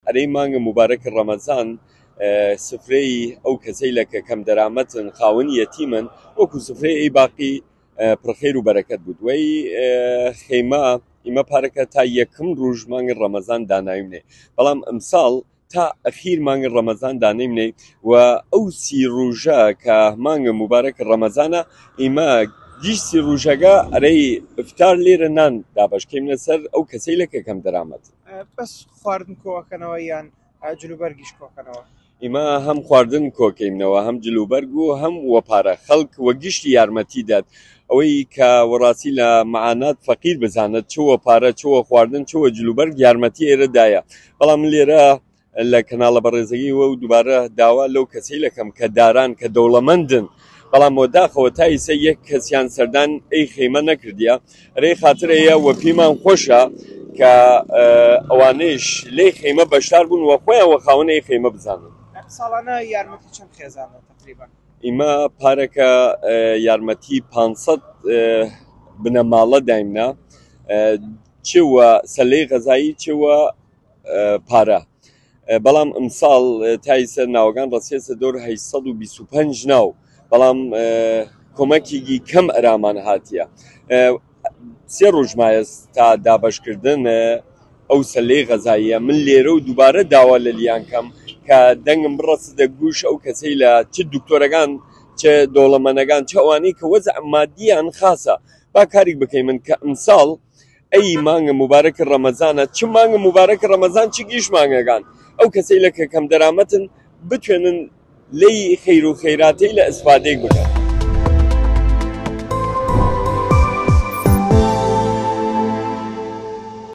ئەرەی مانگە مبارەکە ڕەمەزان سفرەی ئەو کەسەی لە کەم دەرامەتن خاوەنی یەتیمن وەکو سفرەی ئەی باقی پڕخێر و بەرەکەت بود وەی خێمە ئیمە پارەکە تا یەکەم ڕۆژ مانگە ڕەمەزان داناوینێ بەڵام ئەمساڵ تا ئەخیر مانگە ڕەمەزان دانەیمنێ و ئەو سی ڕۆژە کە مانگە مبارەکە ڕەمەزانە ئیمە گیشتی ڕۆژەکە ئەرەی ئفتار لێرە نان دابەشکەین لەسەر ئەو کەسەی لە کەم دەرامەت بەس خواردن کۆکەنەوە یان جلوبەرگیش کۆکەنەوە ئیمە هەم خواردن کۆکەینەوە هەم جلوبەرگ و هەم وەپارە خەڵک وە گشتی یارمەتی داد ئەوەی کە وەڕاستی لە معانات فەقیر بزانێت چوە پارە چوە خواردن چوە جلوبەرگ یارمەتی ئێرەدایە بەڵام لێرە لە کەناڵە بەڕێزەگیەوە و دووبارە داوا لەو کەسەی لەکەم کە داران کە دەوڵەمەندن بەڵام وەداخەوە تایسە یەک کەسیان سەردان ئەی خێمە نەکردیە ڕێ خاترەیە وە پیمان خۆشە کە ئەوانەیش لێ خێمە بەشدار بوون وە خۆیان وە خاوەنەی خێمە بزانن ساڵانە یارمەتی چەند خێزانە تقریبا ئیمە پارەکە یارمەتی 500 بنەماڵە دایمنا چوە سەلەی غەزایی چوە پارە بەڵام ئەمساڵ تایسە ناوەکان ڕەسیێسە دۆر 825 ناو بەڵام کۆمەکێکی کەم ئەرامان هاتیە سێ ڕۆژمایە تا دابەشکردن ئەو سەلەی غەزاییە من لێرە و دووبارە داوا لە لیانکەم کە دەنگم بڕەسدە گوش ئەو کەسەی لە چ دکتۆرەکان چ دۆڵەمەنەکان چ ئەوانەی کە وەزع مادیان خاسە با کارێک بکەین من کە ئەمساڵ ئەی مانگە مبارەکە ڕەمەزانە چ مانگە مبارەکە ڕەمەزان چ گیش مانگەکان ئەو کەسەی لە کەم دەرامەتن بتوێنن لی خەیر و خەیراتەی لە ئەسفادەیەک بکەن